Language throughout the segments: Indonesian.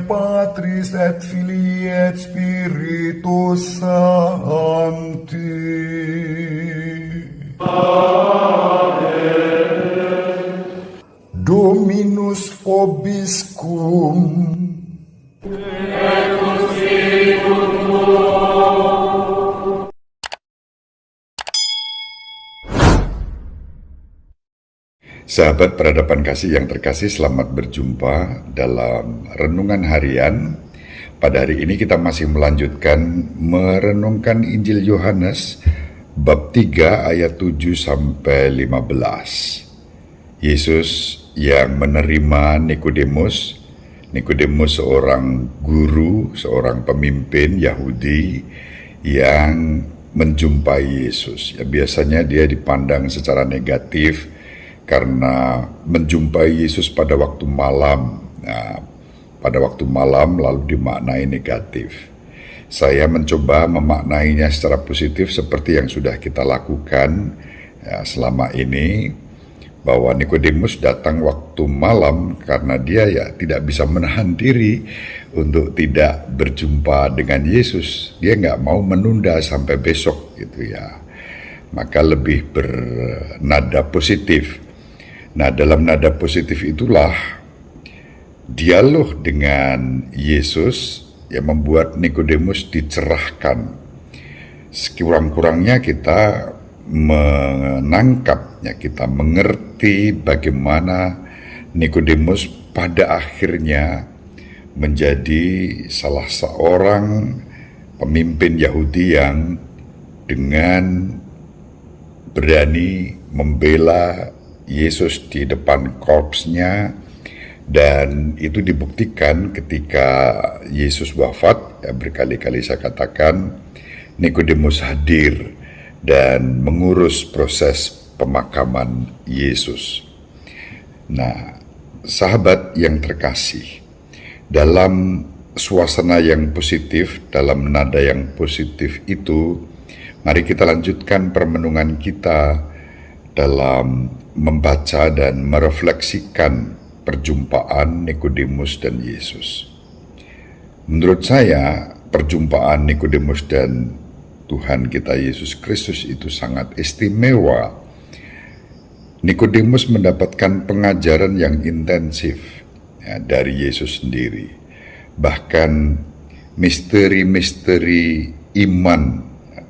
Patris et Filii et Spiritus Sancti. Dominus vobiscum. Sahabat peradaban kasih yang terkasih, selamat berjumpa dalam renungan harian. Pada hari ini kita masih melanjutkan merenungkan Injil Yohanes bab 3 ayat 7 sampai 15. Yesus yang menerima Nikodemus. Nikodemus seorang guru, seorang pemimpin Yahudi yang menjumpai Yesus. Ya, biasanya dia dipandang secara negatif karena menjumpai Yesus pada waktu malam. Nah, pada waktu malam lalu dimaknai negatif. Saya mencoba memaknainya secara positif seperti yang sudah kita lakukan selama ini, bahwa Nikodemus datang waktu malam karena dia tidak bisa menahan diri untuk tidak berjumpa dengan Yesus. Dia nggak mau menunda sampai besok gitu ya. Maka lebih bernada positif. Nah, dalam nada positif itulah dialog dengan Yesus yang membuat Nikodemus dicerahkan. Sekurang-kurangnya kita menangkapnya, kita mengerti bagaimana Nikodemus pada akhirnya menjadi salah seorang pemimpin Yahudi yang dengan berani membela Yesus di depan korpsnya, dan itu dibuktikan ketika Yesus wafat. Berkali-kali saya katakan Nikodemus hadir dan mengurus proses pemakaman Yesus. Nah, sahabat yang terkasih, dalam suasana yang positif, dalam nada yang positif itu, mari kita lanjutkan permenungan kita dalam membaca dan merefleksikan perjumpaan Nikodemus dan Yesus. Menurut saya, perjumpaan Nikodemus dan Tuhan kita Yesus Kristus itu sangat istimewa. Nikodemus mendapatkan pengajaran yang intensif dari Yesus sendiri. Bahkan misteri-misteri iman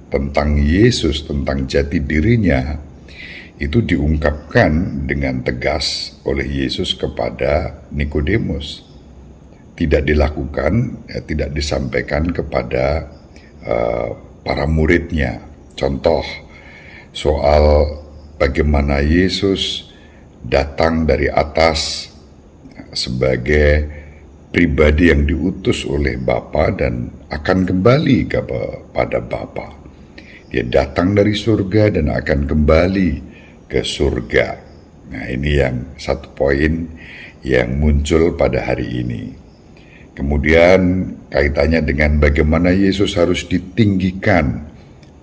tentang Yesus, tentang jati dirinya, itu diungkapkan dengan tegas oleh Yesus kepada Nikodemus. Tidak dilakukan, tidak disampaikan kepada para muridnya. Contoh soal bagaimana Yesus datang dari atas sebagai pribadi yang diutus oleh Bapa dan akan kembali kepada Bapa. Dia datang dari surga dan akan kembali ke surga. Nah, ini yang satu poin yang muncul pada hari ini. Kemudian kaitannya dengan bagaimana Yesus harus ditinggikan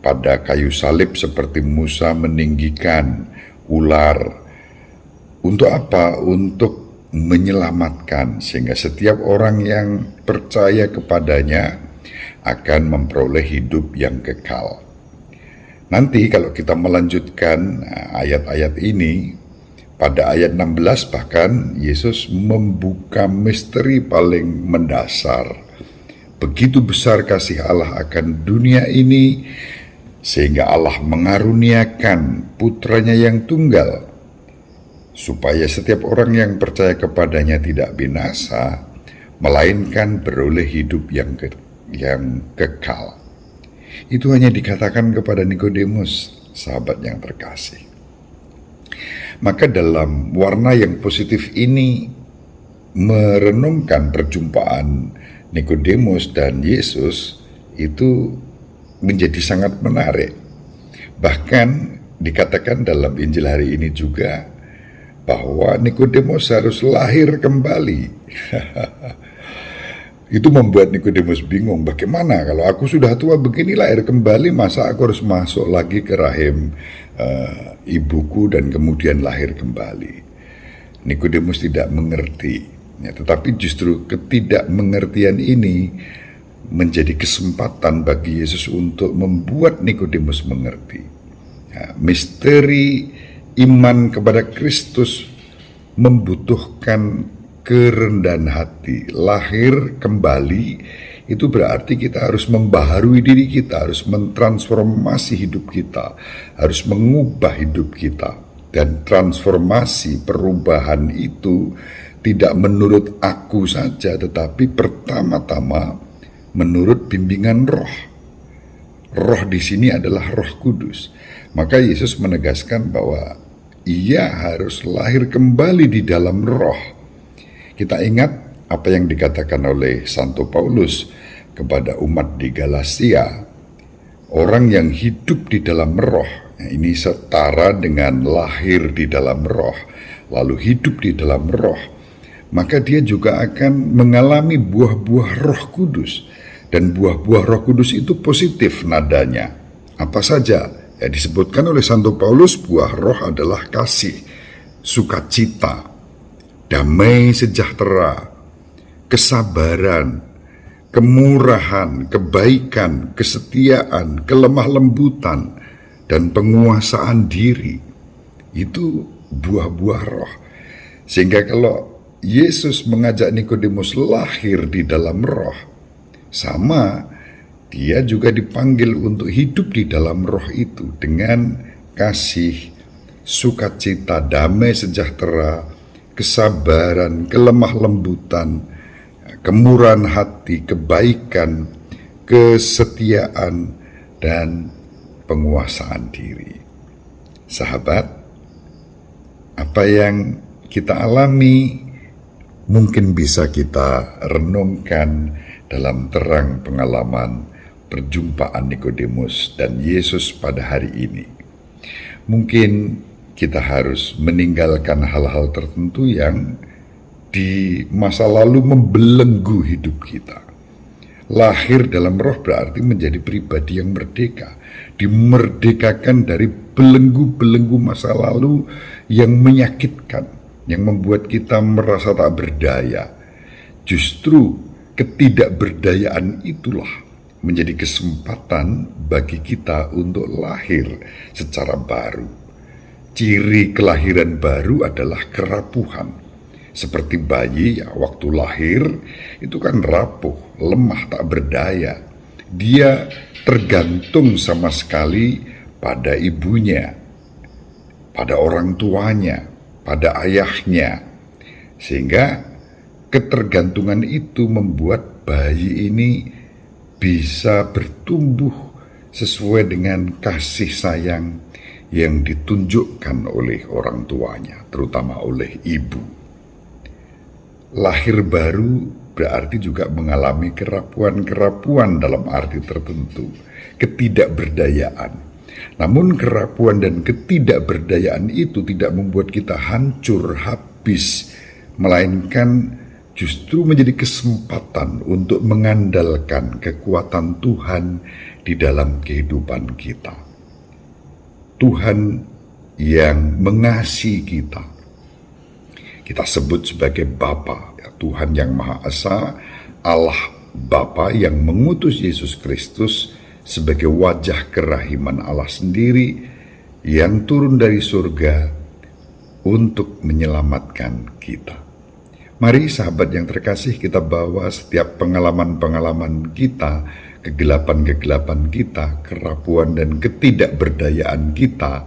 pada kayu salib seperti Musa meninggikan ular. Untuk apa? Untuk menyelamatkan, sehingga setiap orang yang percaya kepadanya akan memperoleh hidup yang kekal. Nanti kalau kita melanjutkan ayat-ayat ini, pada ayat 16 bahkan Yesus membuka misteri paling mendasar. Begitu besar kasih Allah akan dunia ini, sehingga Allah mengaruniakan putranya yang tunggal, supaya setiap orang yang percaya kepadanya tidak binasa, melainkan beroleh hidup yang kekal. Itu hanya dikatakan kepada Nikodemus, sahabat yang terkasih. Maka dalam warna yang positif ini, merenungkan perjumpaan Nikodemus dan Yesus itu menjadi sangat menarik. Bahkan dikatakan dalam Injil hari ini juga bahwa Nikodemus harus lahir kembali. Itu membuat Nikodemus bingung, bagaimana kalau aku sudah tua begini lahir kembali, masa aku harus masuk lagi ke rahim ibuku dan kemudian lahir kembali. Nikodemus tidak mengerti Ya, tetapi justru ketidakmengertian ini menjadi kesempatan bagi Yesus untuk membuat Nikodemus mengerti. Ya, misteri iman kepada Kristus membutuhkan kerendahan hati. Lahir kembali itu berarti kita harus membaharui diri kita, harus mentransformasi hidup kita, harus mengubah hidup kita. Dan transformasi perubahan itu tidak menurut aku saja, tetapi pertama-tama menurut bimbingan Roh. Roh di sini adalah Roh Kudus. Maka Yesus menegaskan bahwa ia harus lahir kembali di dalam Roh. Kita ingat apa yang dikatakan oleh Santo Paulus kepada umat di Galatia. Orang yang hidup di dalam Roh, ini setara dengan lahir di dalam Roh, lalu hidup di dalam Roh, maka dia juga akan mengalami buah-buah Roh Kudus. Dan buah-buah Roh Kudus itu positif nadanya. Apa saja? Ya, disebutkan oleh Santo Paulus, buah Roh adalah kasih, sukacita, damai sejahtera, kesabaran, kemurahan, kebaikan, kesetiaan, kelemah lembutan, dan penguasaan diri. Itu buah-buah Roh. Sehingga kalau Yesus mengajak Nikodemus lahir di dalam Roh, sama dia juga dipanggil untuk hidup di dalam Roh itu dengan kasih, sukacita, damai sejahtera, kesabaran, kelemah lembutan, kemurahan hati, kebaikan, kesetiaan, dan penguasaan diri. Sahabat, apa yang kita alami mungkin bisa kita renungkan dalam terang pengalaman perjumpaan Nikodemus dan Yesus pada hari ini. Mungkin kita harus meninggalkan hal-hal tertentu yang di masa lalu membelenggu hidup kita. Lahir dalam Roh berarti menjadi pribadi yang merdeka, dimerdekakan dari belenggu-belenggu masa lalu yang menyakitkan, yang membuat kita merasa tak berdaya. Justru ketidakberdayaan itulah menjadi kesempatan bagi kita untuk lahir secara baru. Ciri kelahiran baru adalah kerapuhan. Seperti bayi, ya, waktu lahir itu kan rapuh, lemah, tak berdaya. Dia tergantung sama sekali pada ibunya, pada orang tuanya, pada ayahnya. Sehingga ketergantungan itu membuat bayi ini bisa bertumbuh sesuai dengan kasih sayang yang ditunjukkan oleh orang tuanya, terutama oleh ibu. Lahir baru berarti juga mengalami kerapuan-kerapuan dalam arti tertentu, ketidakberdayaan. Namun kerapuan dan ketidakberdayaan itu tidak membuat kita hancur habis, melainkan justru menjadi kesempatan untuk mengandalkan kekuatan Tuhan di dalam kehidupan kita. Tuhan yang mengasihi kita, kita sebut sebagai Bapa, ya, Tuhan yang Maha Esa, Allah Bapa yang mengutus Yesus Kristus sebagai wajah kerahiman Allah sendiri yang turun dari surga untuk menyelamatkan kita. Mari sahabat yang terkasih, kita bawa setiap pengalaman-pengalaman kita, kegelapan-kegelapan kita, kerapuan dan ketidakberdayaan kita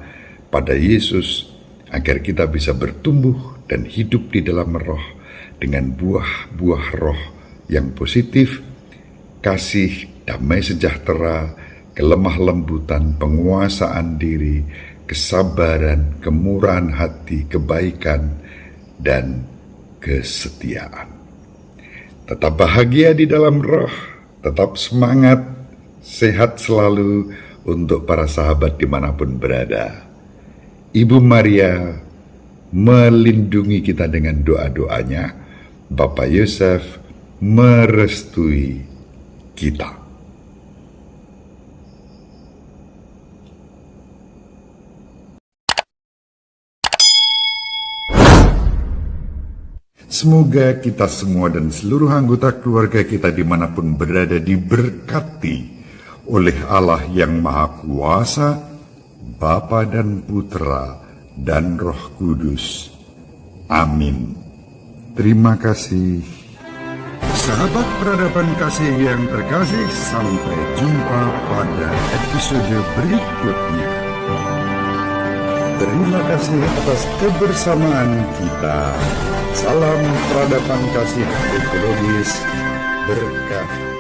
pada Yesus, agar kita bisa bertumbuh dan hidup di dalam Roh dengan buah-buah Roh yang positif, kasih, damai sejahtera, kelemah lembutan, penguasaan diri, kesabaran, kemurahan hati, kebaikan, dan kesetiaan. Tetap bahagia di dalam Roh, tetap semangat, sehat selalu untuk para sahabat dimanapun berada. Ibu Maria melindungi kita dengan doa-doanya. Bapak Yosef merestui kita. Semoga kita semua dan seluruh anggota keluarga kita dimanapun berada diberkati oleh Allah yang Maha Kuasa, Bapa dan Putra dan Roh Kudus. Amin. Terima kasih. Sahabat peradaban kasih yang terkasih, sampai jumpa pada episode berikutnya. Terima kasih atas kebersamaan kita. Salam peradaban kasih ekologis berkah.